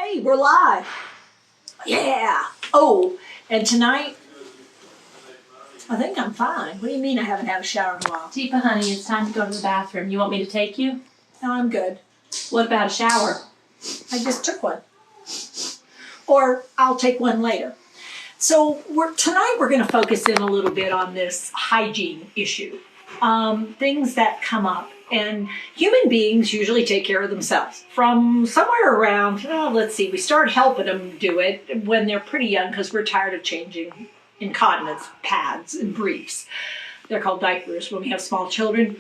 Okay, we're live. Yeah. Oh, and tonight, I think I'm fine. What do you mean I haven't had a shower in a while? Deepa, honey, it's time to go to the bathroom. You want me to take you? No, I'm good. What about a shower? I just took one. Or I'll take one later. So tonight we're going to focus in a little bit on this hygiene issue. Things that come up. And human beings usually take care of themselves from somewhere around, let's see, we start helping them do it when they're pretty young because we're tired of changing incontinence pads and briefs. They're called diapers when we have small children.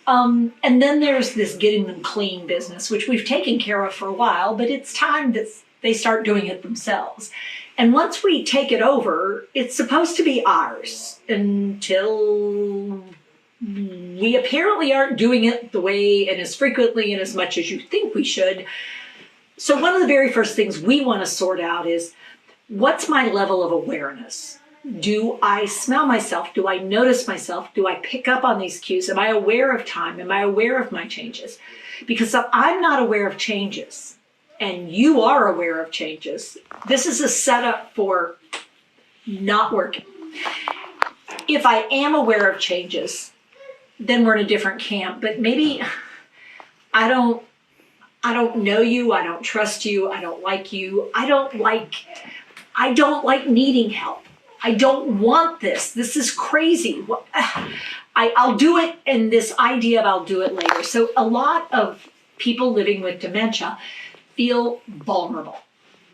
And then there's this getting them clean business, which we've taken care of for a while, but it's time that they start doing it themselves. And once we take it over, it's supposed to be ours until we apparently aren't doing it the way and as frequently and as much as you think we should. So one of the very first things we want to sort out is, what's my level of awareness? Do I smell myself? Do I notice myself? Do I pick up on these cues? Am I aware of time? Am I aware of my changes? Because if I'm not aware of changes and you are aware of changes, this is a setup for not working. If I am aware of changes, then we're in a different camp. But maybe I don't know you, I don't trust you, I don't like you, I don't like needing help. I don't want this. This is crazy. I'll do it, and this idea of I'll do it later. So a lot of people living with dementia feel vulnerable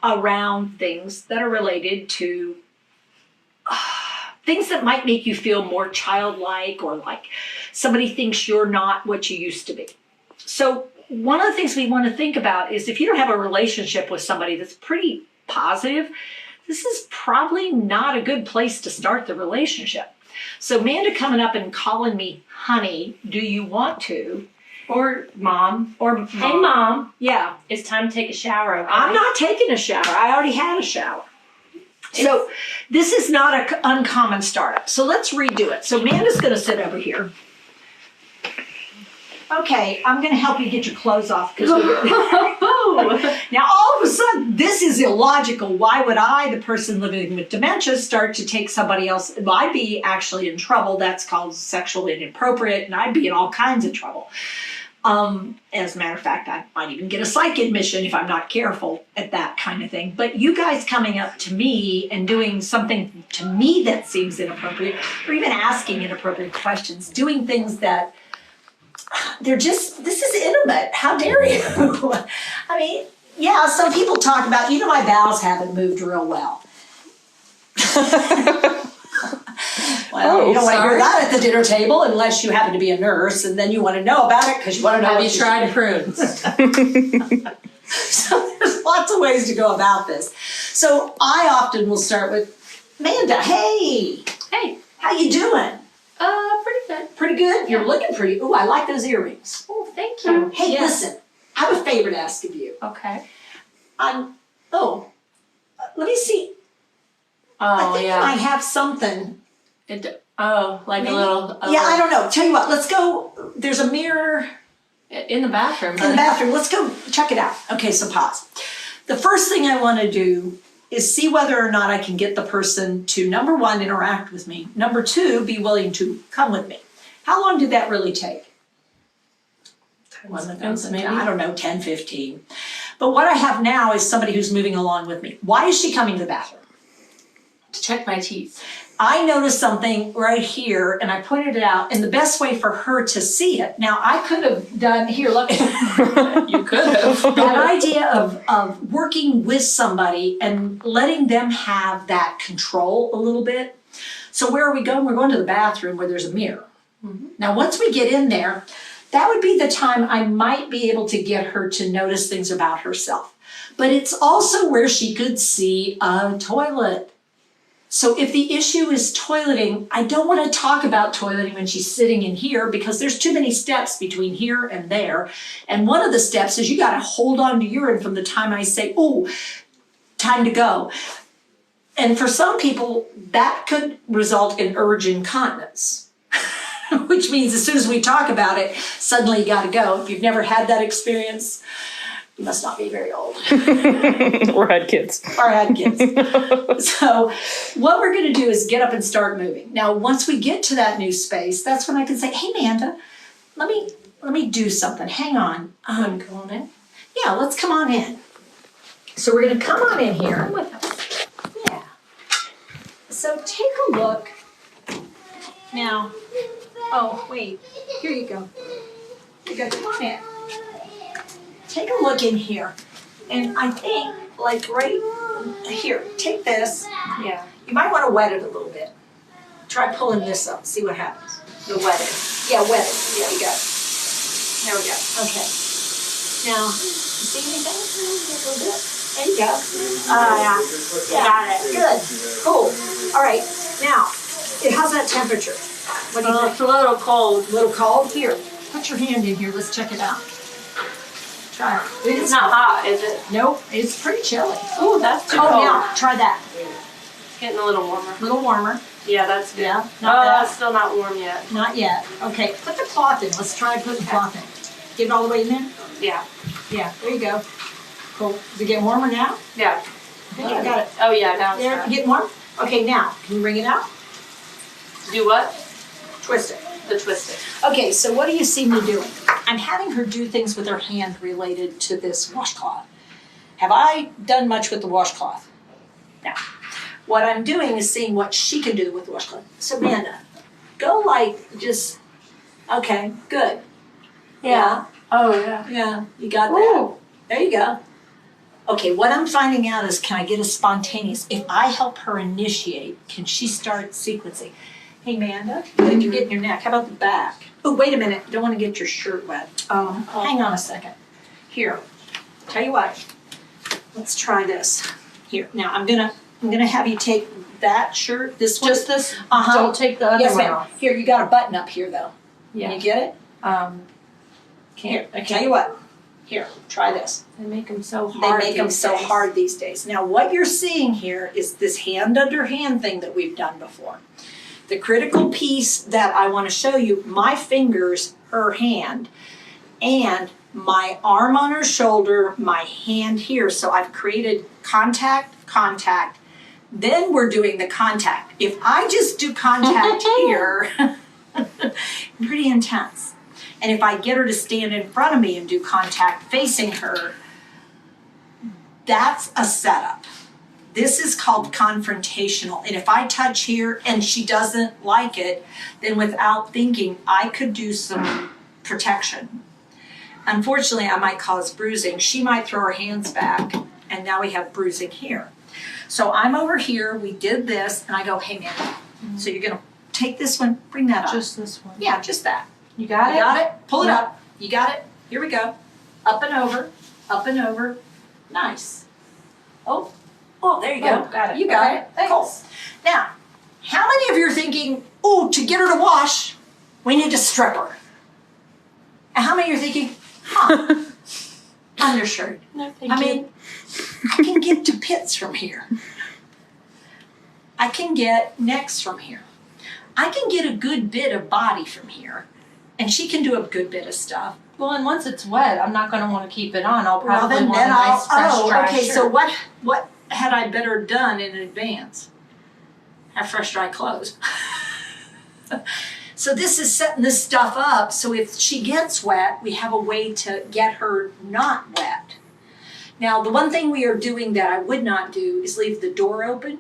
around things that are related to things that might make you feel more childlike, or like somebody thinks you're not what you used to be. So one of the things we want to think about is, if you don't have a relationship with somebody that's pretty positive, this is probably not a good place to start the relationship. So Amanda coming up and calling me honey, do you want to? Or mom. Or hey mom. Yeah. It's time to take a shower. Okay? I'm not taking a shower. I already had a shower. So this is not an uncommon startup. So let's redo it. So Amanda's going to sit over here. Okay, I'm going to help you get your clothes off. Now, all of a sudden, this is illogical. Why would I, the person living with dementia, start to take somebody else? Well, I'd be actually in trouble. That's called sexually inappropriate, and I'd be in all kinds of trouble. As a matter of fact, I might even get a psych admission if I'm not careful at that kind of thing. But you guys coming up to me and doing something to me that seems inappropriate, or even asking inappropriate questions, doing things that they're just, this is intimate. How dare you? I mean, yeah, some people talk about, my bowels haven't moved real well. Well, you don't want to hear that at the dinner table unless you happen to be a nurse, and then you want to know about it because you want to know. Have you tried prunes? So there's lots of ways to go about this. So I often will start with, Amanda, hey, how you doing? Pretty good. Pretty good? Yeah. You're looking pretty. Ooh, I like those earrings. Oh, thank you. Hey, listen, I have a favor to ask of you. Okay. Let me see. Oh, I think yeah. I have something. Maybe? I I don't know. Tell you what, let's go. There's a mirror in the bathroom. in the bathroom. Let's go check it out. Okay, so pause. The first thing I want to do is see whether or not I can get the person to, number one, interact with me. Number two, be willing to come with me. How long did that really take? 10 seconds, maybe. I don't know, 10, 15. But what I have now is somebody who's moving along with me. Why is she coming to the bathroom? To check my teeth. I noticed something right here, and I pointed it out, and the best way for her to see it, now I could have done, here, look. You could have. That idea of working with somebody and letting them have that control a little bit. So where are we going? We're going to the bathroom where there's a mirror. Mm-hmm. Now, once we get in there, that would be the time I might be able to get her to notice things about herself. But it's also where she could see a toilet. So if the issue is toileting, I don't want to talk about toileting when she's sitting in here, because there's too many steps between here and there. And one of the steps is you got to hold on to urine from the time I say, oh, time to go. And for some people, that could result in urge incontinence, which means as soon as we talk about it, suddenly you got to go. If you've never had that experience, You must not be very old. Or had kids. Or had kids. So what we're going to do is get up and start moving. Now, once we get to that new space, that's when I can say, hey, Amanda, let me do something. Hang on. I'm going in. Yeah, let's come on in. So we're going to come on in here. Come with us. Yeah. So take a look. Now, oh, wait. Here you go. You go, come on in. Take a look in here. And I think, like right here, take this. Yeah. You might want to wet it a little bit. Try pulling this up, see what happens. The wedding. Yeah, wet it. There you go. There we go. Okay. Now, you see anything? A little bit. There you go. Yeah. Got it. Good. Cool. All right. Now, how's that temperature? What do you think? It's a little cold. A little cold? Here, put your hand in here. Let's check it out. Try it. It's not hot, is it? Nope. It's pretty chilly. Oh, that's too Oh, cold. now, try that. It's getting a little warmer. A little warmer. Yeah, that's good. Yeah. Oh, Not bad. that's still not warm yet. Not yet. Okay, put the cloth in. Let's try putting the cloth in. Get it all the way in there? Yeah. Yeah, there you go. Cool. Is it getting warmer now? Yeah. I think I got it. Oh, yeah, now it's There, done. getting warm? Okay, now, can you bring it out? Do what? Twist it. The twisted. Okay, so what do you see me doing? I'm having her do things with her hand related to this washcloth. Have I done much with the washcloth? No. What I'm doing is seeing what she can do with the washcloth. So Amanda, go like just, okay, good. Yeah. Oh, yeah. Yeah, you got that. Ooh. There you go. Okay, what I'm finding out is, can I get a spontaneous? If I help her initiate, can she start sequencing? Hey, Amanda, like you're getting your neck. How about the back? Oh, wait a minute. Don't want to get your shirt wet. Hang on a second. Here, tell you what. Let's try this. Here, now I'm gonna have you take that shirt. This one. Just this. Uh-huh. Don't take the other Yes, one ma'am. off. Here, you got a button up here though. Yeah. Can you get it? Here, I tell you what. Here, try this. They make them so They hard. make them these so days. hard these days. Now, what you're seeing here is this hand under hand thing that we've done before. The critical piece that I want to show you, my fingers, her hand, and my arm on her shoulder, my hand here. So I've created contact, contact. Then we're doing the contact. If I just do contact here, pretty intense. And if I get her to stand in front of me and do contact facing her, that's a setup. This is called confrontational. And if I touch here and she doesn't like it, then without thinking, I could do some protection. Unfortunately, I might cause bruising. She might throw her hands back, and now we have bruising here. So I'm over here, we did this, and I go, hey, man. Mm-hmm. So you're gonna take this one, bring that up. Just this one. Yeah, just that. You got it? You got it? Pull it Yeah. up. You got it? Here we go. Up and over, up and over. Nice. Oh, there you go. Oh, got it. You got Okay, it. thanks. Cool. Now, how many of you are thinking, oh, to get her to wash, we need to strip her? And how many are thinking, undershirt? No, thank I you. mean, I can get to pits from here. I can get necks from here. I can get a good bit of body from here. And she can do a good bit of stuff. Well, and once it's wet, I'm not going to want to keep it on. I'll probably want a then nice, fresh, dry okay, shirt. so what had I better done in advance? Have fresh, dry clothes. So this is setting this stuff up so if she gets wet, we have a way to get her not wet. Now, the one thing we are doing that I would not do is leave the door open.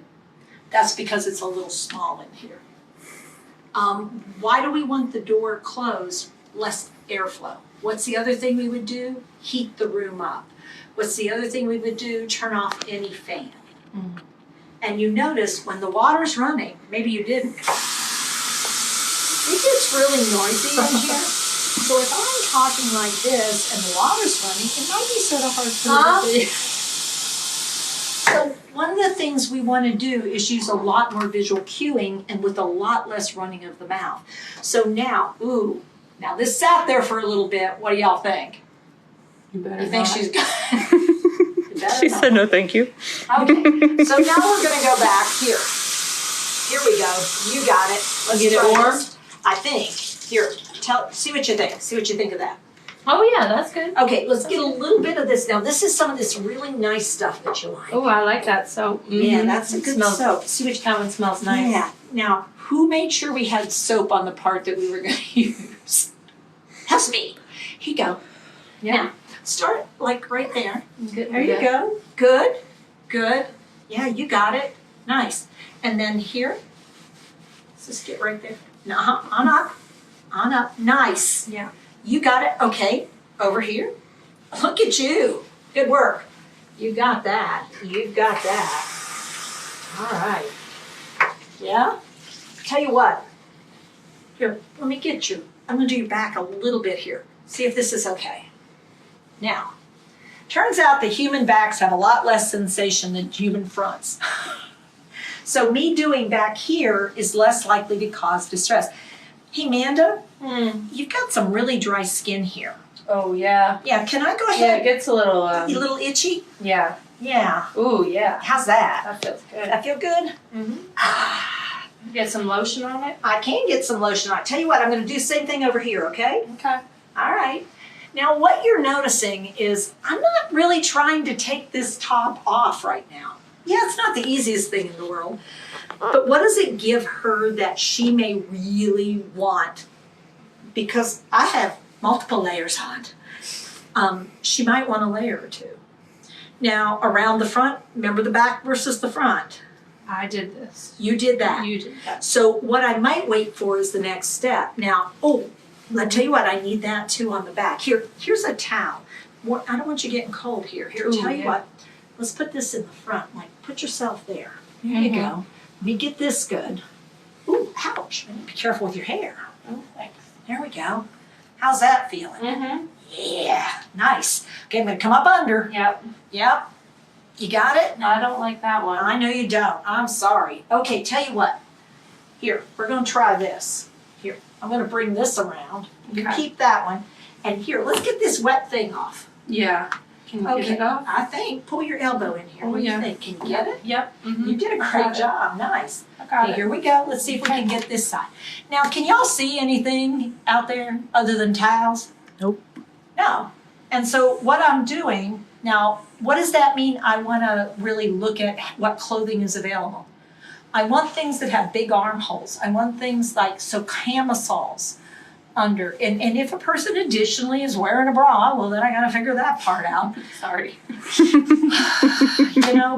That's because it's a little small in here. Why do we want the door closed? Less airflow. What's the other thing we would do? Heat the room up. What's the other thing we would do? Turn off any fan. Mm. And you notice when the water's running, maybe you didn't, it gets really noisy in here. So if I'm talking like this and the water's running, it might be sort of hard for me to do. So one of the things we want to do is use a lot more visual cueing and with a lot less running of the mouth. So now, now this sat there for a little bit. What do y'all think? You better You think not. she's good? She said no thank you. Okay, so now we're gonna go back here. Here we go. You got it. Let's Get it try warm? this. I think. Here, see what you think. See what you think of that. Oh yeah, that's good. Okay, let's get a little bit of this. Now, this is some of this really nice stuff that you like. Oh, I like that soap. Yeah, that's a good smells, soap. See what That one smells nice. Yeah. Now, who made sure we had soap on the part that we were going to use? That's me. Here you go. Yeah. Now, start like right there. Good. There you go. Good. Good. Yeah, you got it. Nice. And then here. Let's just get right there. No, on up. On up. Nice. Yeah. You got it. Okay. Over here. Look at you. Good work. You got that. You got that. All right. Yeah? Tell you what. Here, let me get you. I'm going to do your back a little bit here. See if this is okay. Now, turns out that human backs have a lot less sensation than human fronts. So me doing back here is less likely to cause distress. Hey, Manda, you've got some really dry skin here. Oh yeah. Yeah, can I go Yeah, ahead? it gets a little. You a little itchy? Yeah. Yeah. Ooh yeah. How's that? That feels good. That feel good? Get some lotion on it. I can get some lotion. I tell you what, I'm going to do the same thing over here, okay? Okay. All right. Now, what you're noticing is I'm not really trying to take this top off right now. Yeah, it's not the easiest thing in the world. But what does it give her that she may really want? Because I have multiple layers on. She might want a layer or two. Now, around the front, remember the back versus the front. I did this. You did that. You did that. So what I might wait for is the next step. Now, I'll tell you what, I need that too on the back. Here's a towel. I don't want you getting cold here. Here, Ooh, tell you yeah. what, let's put this in the front. Like, put yourself there. There you go. Let me get this good. Ooh, ouch. Be careful with your hair. Oh, thanks. There we go. How's that feeling? Mm-hmm. Yeah, nice. Okay, I'm gonna come up under. Yep. Yep. You got it? I don't like that one. I know you don't. I'm sorry. Okay, tell you what. Here, we're going to try this. Here, I'm going to bring this around. You Okay. keep that one. And here, let's get this wet thing off. Yeah. Can you get it off? I think. Pull your elbow in here. Oh, What do you yeah. think? Can you get it? Yep. Mm-hmm. You did a I great got it. job. Nice. I got Okay, it. here we go. Let's see if we can get this side. Now, can y'all see anything out there other than towels? Nope. No. And so what I'm doing, now, what does that mean? I want to really look at what clothing is available. I want things that have big armholes. I want things like, so camisoles under. And if a person additionally is wearing a bra, well, then I got to figure that part out. Sorry.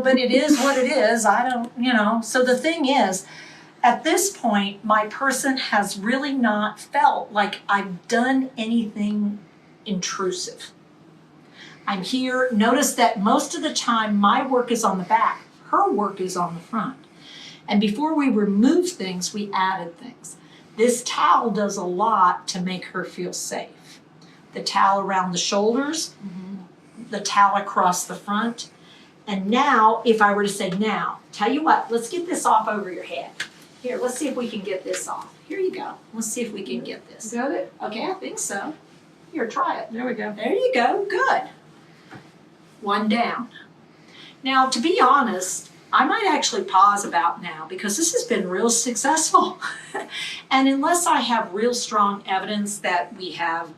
But it is what it is. I don't. So the thing is, at this point, my person has really not felt like I've done anything intrusive. I'm here. Notice that most of the time my work is on the back. Her work is on the front. And before we removed things, we added things. This towel does a lot to make her feel safe. The towel around the shoulders, the towel across the front. And now, if I were to say now, tell you what, let's get this off over your head. Here, let's see if we can get this off. Here you go. Let's see if we can get this. Got it? Okay, I think so. Here, try it. There we go. There you go. Good. One down. Now, to be honest, I might actually pause about now because this has been real successful. And unless I have real strong evidence that we have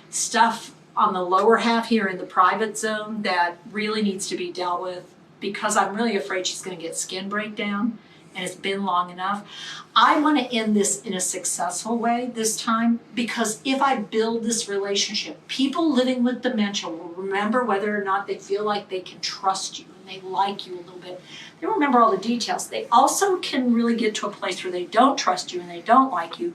stuff on the lower half here in the private zone that really needs to be dealt with, because I'm really afraid she's going to get skin breakdown and it's been long enough. I want to end this in a successful way this time, because if I build this relationship, people living with dementia will remember whether or not they feel like they can trust you and they like you a little bit. They remember all the details. They also can really get to a place where they don't trust you and they don't like you,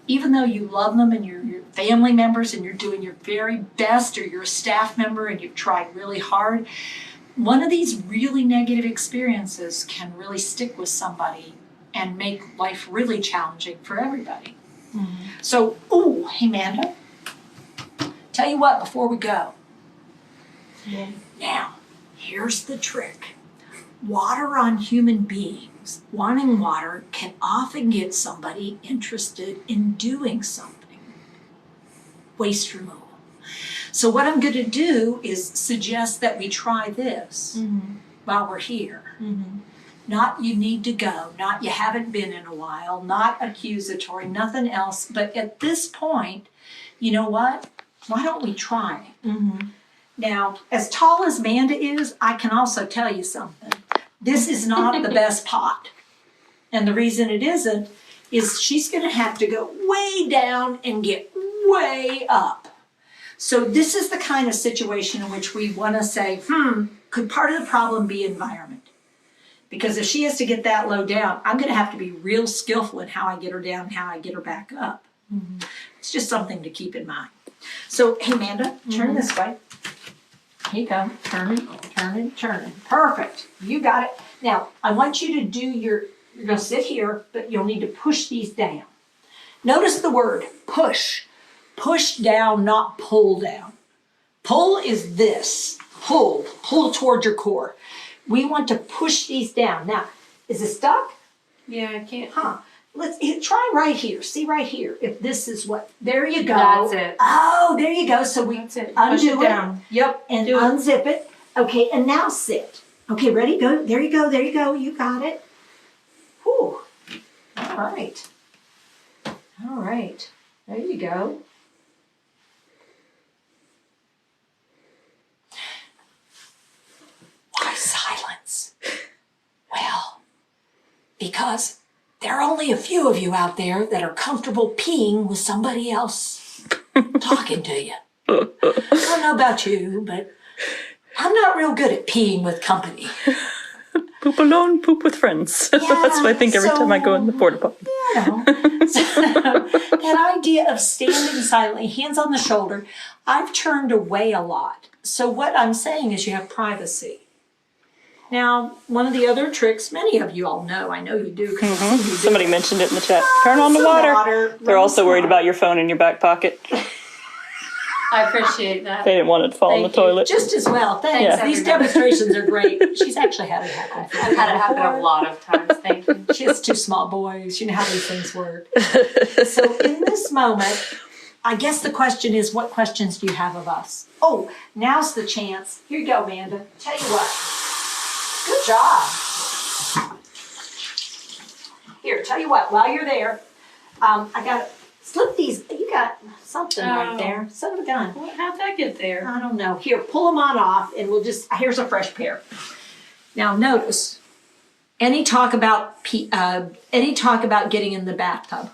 even though you love them and you're your family members and you're doing your very best, or you're a staff member and you've tried really hard. One of these really negative experiences can really stick with somebody and make life really challenging for everybody. So, hey, Amanda, tell you what, before we go. Now, here's the trick. Water on human beings, wanting water, can often get somebody interested in doing something. Waste removal. So what I'm going to do is suggest that we try this while we're here. Not you need to go, not you haven't been in a while, not accusatory, nothing else. But at this point, you know what? Why don't we try? Now, as tall as Amanda is, I can also tell you something. This is not the best pot. And the reason it isn't is she's going to have to go way down and get way up. So this is the kind of situation in which we want to say, could part of the problem be environment? Because if she has to get that low down, I'm going to have to be real skillful in how I get her down and how I get her back up. It's just something to keep in mind. So, hey, Amanda, turn this way. Here you go. Turning, turning, turning. Perfect. You got it. Now, I want you to do you're going to sit here, but you'll need to push these down. Notice the word push. Push down, not pull down. Pull is this. Pull towards your core. We want to push these down. Now, is it stuck? Yeah, I can't. Let's try right here. See right here. If this is what, there you go. That's it. Oh, there you go. So we That's it. undo Push it down. Yep. and do it. unzip it. Okay, and now sit. Okay, ready? Go. There you go. There you go. You got it. Whew. All right. All right. There you go. Why silence? Well, because there are only a few of you out there that are comfortable peeing with somebody else talking to you. I don't know about you, but I'm not real good at peeing with company. Poop alone, poop with friends. That's what I think every time I go in the porta potty. You know, so that idea of standing silently, hands on the shoulder, I've turned away a lot. So what I'm saying is you have privacy. Now, one of the other tricks, many of you all know, I know you do. Somebody mentioned it in the chat. Turn on the water. They're also worried about your phone in your back pocket. I appreciate that. They didn't want it to fall in the Thank you. toilet. Just as well. Thanks. Yeah. These demonstrations are great. She's actually had it happen. I've had it happen a lot of times. Thank you. She has two small boys. You know how these things work. So in this moment, I guess the question is, what questions do you have of us? Oh, now's the chance. Here you go, Amanda. Tell you what. Good job. Here, tell you what, while you're there, I got to slip these. You got something right there. Son of a gun. Well, how'd that get there? I don't know. Here, pull them on off, and we'll just, here's a fresh pair. Now, notice, any talk about getting in the bathtub,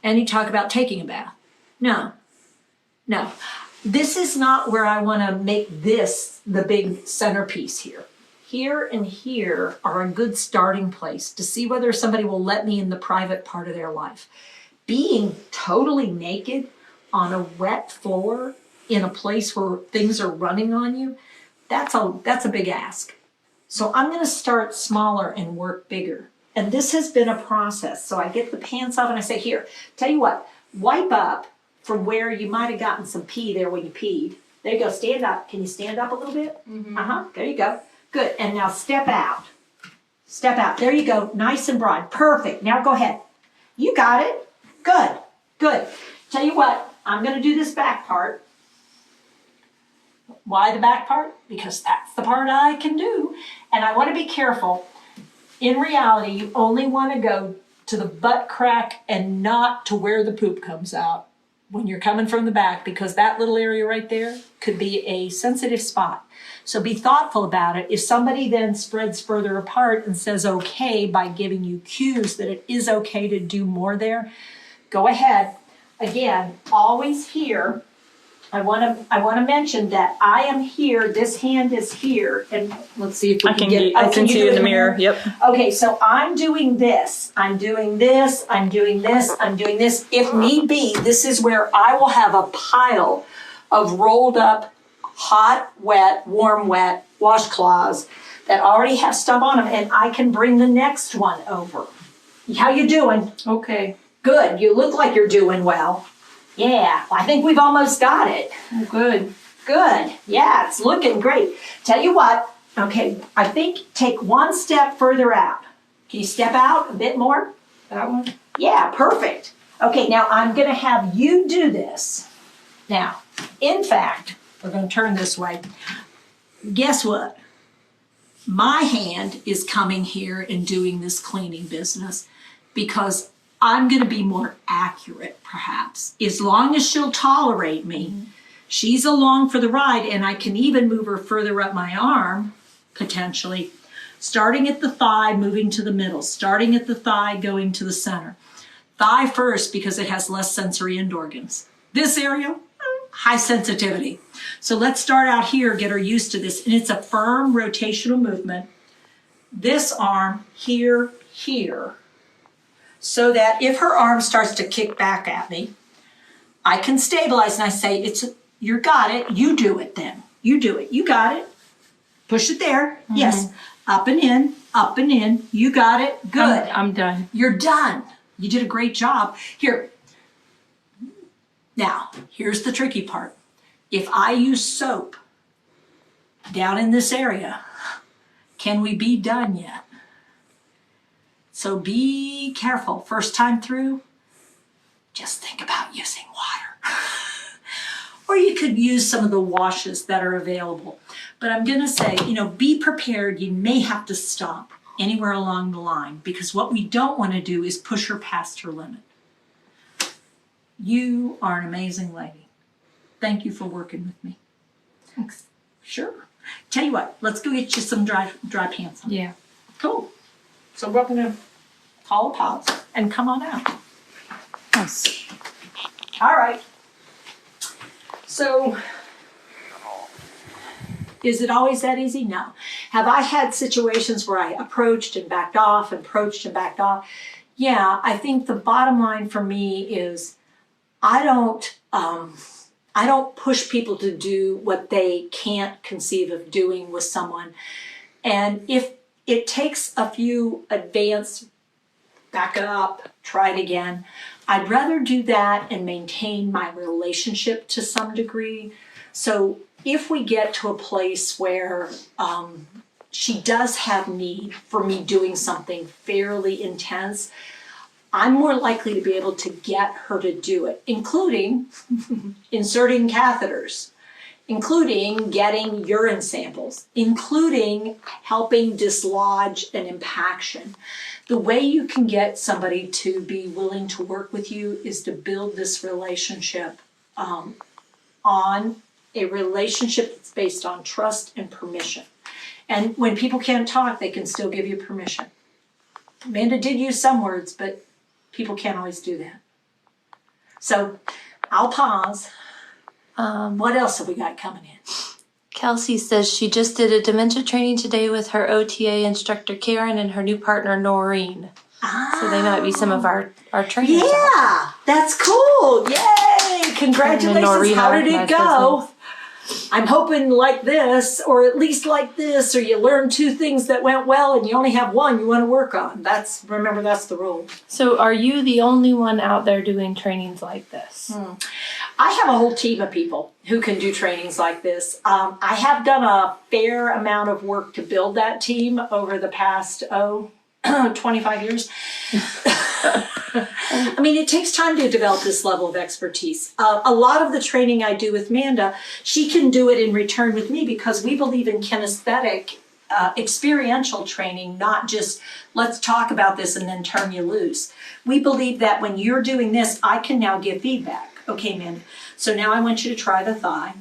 any talk about taking a bath. No. This is not where I want to make this the big centerpiece here. Here and here are a good starting place to see whether somebody will let me in the private part of their life. Being totally naked on a wet floor in a place where things are running on you, that's a big ask. So I'm going to start smaller and work bigger. And this has been a process. So I get the pants off and I say, here, tell you what, wipe up from where you might have gotten some pee there when you peed. There you go, stand up. Can you stand up a little bit? There you go. Good, and now step out. Step out, there you go, nice and broad, perfect. Now go ahead. You got it, good. Tell you what, I'm gonna do this back part. Why the back part? Because that's the part I can do. And I wanna be careful. In reality, you only wanna go to the butt crack and not to where the poop comes out when you're coming from the back, because that little area right there could be a sensitive spot. So be thoughtful about it. If somebody then spreads further apart and says okay by giving you cues that it is okay to do more there, go ahead. Again, always here. I want to mention that I am here. This hand is here, and let's see if we can get. I can see you in the mirror. Yep. Okay, so I'm doing this. I'm doing this. I'm doing this. I'm doing this. If need be, this is where I will have a pile of rolled up, hot, wet, warm, wet washcloths that already have stuff on them, and I can bring the next one over. How you doing? Okay. Good. You look like you're doing well. Yeah, I think we've almost got it. Oh, good. Good. Yeah, it's looking great. Tell you what, okay, I think take one step further out. Can you step out a bit more? That one? Yeah, perfect. Okay, now I'm going to have you do this. Now, in fact, we're going to turn this way. Guess what? My hand is coming here and doing this cleaning business because I'm going to be more accurate, perhaps, as long as she'll tolerate me. She's along for the ride, and I can even move her further up my arm, potentially, starting at the thigh, moving to the middle, starting at the thigh, going to the center. Thigh first because it has less sensory end organs. This area, high sensitivity. So let's start out here, get her used to this. And it's a firm rotational movement. This arm here, here. So that if her arm starts to kick back at me, I can stabilize and I say, you got it, you do it then. You do it, you got it. Push it there, yes. Up and in, you got it, good. I'm done. You're done. You did a great job. Here, now, here's the tricky part. If I use soap down in this area, can we be done yet? So be careful. First time through, just think about using water. Or you could use some of the washes that are available. But I'm going to say, be prepared. You may have to stop anywhere along the line because what we don't want to do is push her past her limit. You are an amazing lady. Thank you for working with me. Thanks. Sure. Tell you what, let's go get you some dry pants on. Yeah. Cool. So we're going to call a pause and come on out. Nice. All right. So, is it always that easy? No. Have I had situations where I approached and backed off, approached and backed off? Yeah, I think the bottom line for me is I don't push people to do what they can't conceive of doing with someone. And if it takes a few advanced, back it up, try it again, I'd rather do that and maintain my relationship to some degree. So if we get to a place where she does have need for me doing something fairly intense, I'm more likely to be able to get her to do it, including inserting catheters, including getting urine samples, including helping dislodge an impaction. The way you can get somebody to be willing to work with you is to build this relationship on a relationship that's based on trust and permission. And when people can't talk, they can still give you permission. Amanda did use some words, but people can't always do that. So I'll pause. What else have we got coming in? Kelsey says she just did a dementia training today with her OTA instructor Karen and her new partner Noreen. So they might be some of our trainers. Yeah, that's cool. Yay! Congratulations. Noreen, How did it go? business. I'm hoping like this, or at least like this, or you learn two things that went well and you only have one you want to work on. Remember, that's the rule. So are you the only one out there doing trainings like this? I have a whole team of people who can do trainings like this. I have done a fair amount of work to build that team over the past, 25 years. I mean, it takes time to develop this level of expertise. A lot of the training I do with Manda, she can do it in return with me because we believe in kinesthetic, experiential training, not just let's talk about this and then turn you loose. We believe that when you're doing this, I can now give feedback. Okay, Manda, so now I want you to try the thigh.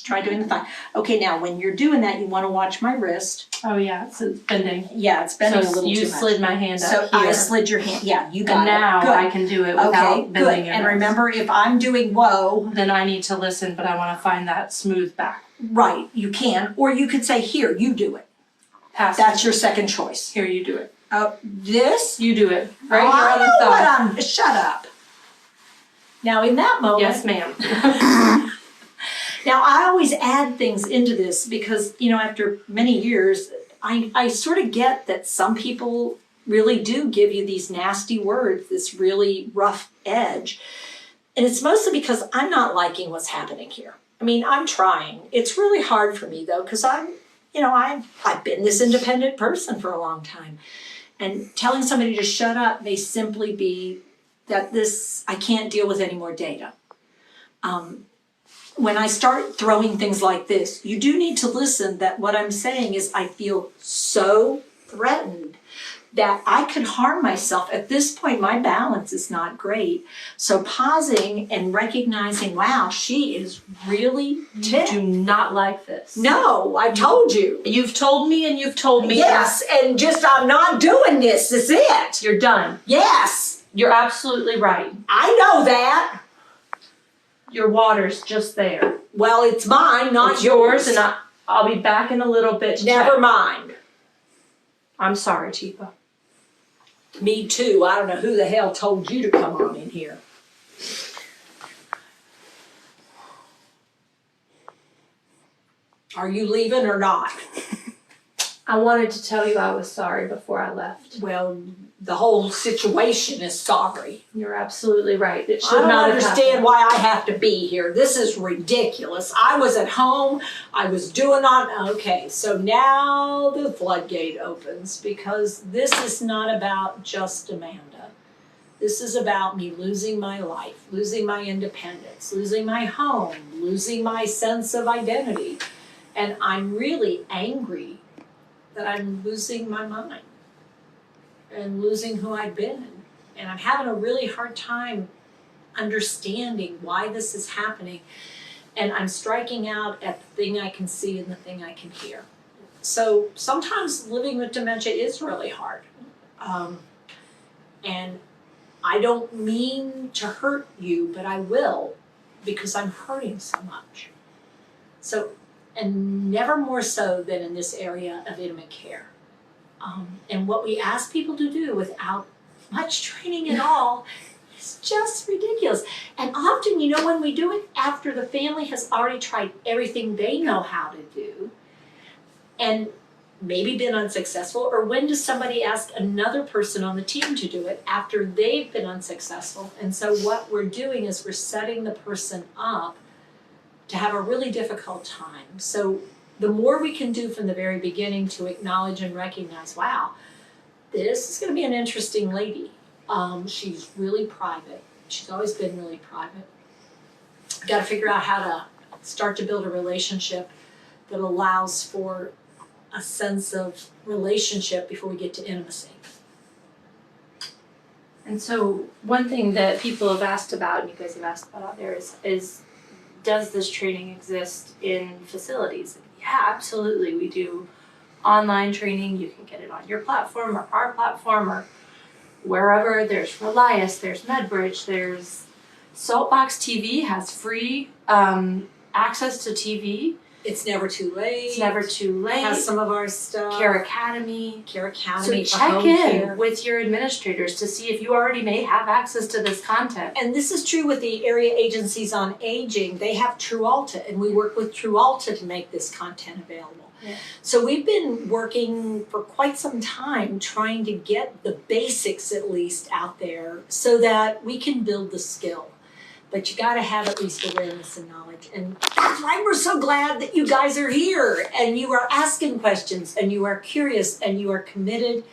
Try doing the thigh. Okay, now when you're doing that, you want to watch my wrist. Oh yeah, so it's bending. Yeah, it's bending So a little you too much. slid my hand So up here. I slid your hand. Yeah, you got And now it. Good. I can do it without Okay, bending good. it. And remember, if I'm doing whoa, Then I need to listen, but I want to find that smooth back. right, you can. Or you could say, here, you do it. Pass. That's your second choice. Here, you do it. This? You do it. Right Oh, here I on the know thigh. what shut up. Now, in that moment, Yes, ma'am. now I always add things into this because, after many years, I sort of get that some people really do give you these nasty words, this really rough edge. And it's mostly because I'm not liking what's happening here. I mean, I'm trying. It's really hard for me though, because I've been this independent person for a long time. And telling somebody to shut up may simply be that I can't deal with any more data. When I start throwing things like this, you do need to listen that what I'm saying is I feel so threatened that I could harm myself. At this point, my balance is not great. So pausing and recognizing, wow, she is really ticked. Do not like this. No, I told you. You've told me and you've told me. Yes, and just I'm not doing this. This is it. You're done. Yes, You're absolutely right. I know that. Your water's just there. Well, it's mine, not It's yours. and I'll be back in a little bit to Never check. mind. I'm sorry, Chifa. Me too. I don't know who the hell told you to come on in here. Are you leaving or not? I wanted to tell you I was sorry before I left. Well, the whole situation is sorry. You're absolutely right. It I should don't not have understand happened. why I have to be here. This is ridiculous. I was at home. I was doing on. Okay, so now the floodgate opens because this is not about just Amanda. This is about me losing my life, losing my independence, losing my home, losing my sense of identity. And I'm really angry that I'm losing my mind and losing who I've been. And I'm having a really hard time understanding why this is happening. And I'm striking out at the thing I can see and the thing I can hear. So sometimes living with dementia is really hard. And I don't mean to hurt you, but I will because I'm hurting so much. So, and never more so than in this area of intimate care. And what we ask people to do without much training at all is just ridiculous. And often, you know, when we do it after the family has already tried everything they know how to do and maybe been unsuccessful, or when does somebody ask another person on the team to do it after they've been unsuccessful? And so what we're doing is we're setting the person up to have a really difficult time. So the more we can do from the very beginning to acknowledge and recognize, wow, this is going to be an interesting lady. She's really private. She's always been really private. Got to figure out how to start to build a relationship that allows for a sense of relationship before we get to intimacy. And so one thing that people have asked about, and you guys have asked about out there, is does this training exist in facilities? Yeah, absolutely. We do online training. You can get it on your platform or our platform or wherever. There's Relias, there's MedBridge, there's Saltbox TV has free access to TV. It's never too late. It's never too late. Has some of our stuff. Care Academy. Care Academy. So for check home in care. with your administrators to see if you already may have access to this content. And this is true with the area agencies on aging. They have TruAlta, and we work with TruAlta to make this content available. Yeah. So we've been working for quite some time trying to get the basics at least out there so that we can build the skill. But you got to have at least awareness and knowledge. And that's why we're so glad that you guys are here and you are asking questions and you are curious and you are committed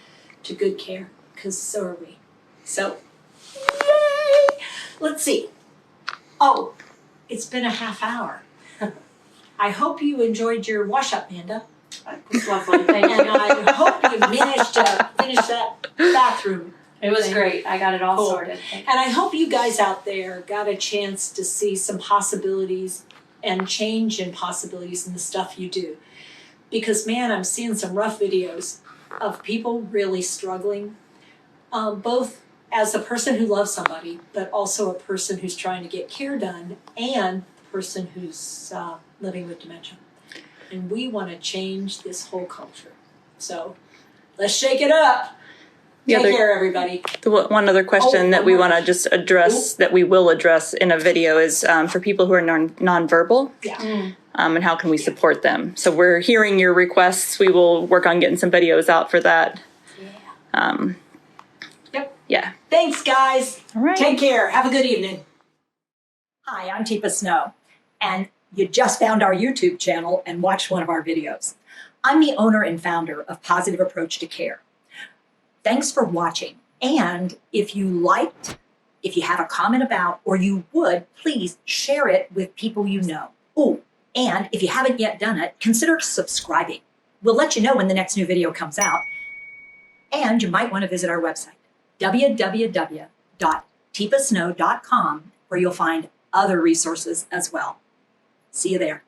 to good care, because so are we. So, yay! Let's see. Oh, it's been a half hour. I hope you enjoyed your wash up, Amanda. It's lovely. Thank And you. I hope you managed to finish that bathroom. It was great. I got it all Cool. sorted. Thank you. And I hope you guys out there got a chance to see some possibilities and change in possibilities in the stuff you do. Because man, I'm seeing some rough videos of people really struggling, both as a person who loves somebody, but also a person who's trying to get care done and the person who's living with dementia. And we want to change this whole culture. So let's shake it up. Take care, everybody. One other question that we want to just address, that we will address in a video, is for people who are nonverbal. Yeah. And how can we support them? So we're hearing your requests. We will work on getting some videos out for that. Yep. Yeah. Thanks, guys. All right. Take care. Have a good evening. Hi, I'm Tifa Snow, and you just found our YouTube channel and watched one of our videos. I'm the owner and founder of Positive Approach to Care. Thanks for watching. And if you liked, if you have a comment about, or you would, please share it with people you know. Oh, and if you haven't yet done it, consider subscribing. We'll let you know when the next new video comes out. And you might want to visit our website, www.tipasnow.com, where you'll find other resources as well. See you there.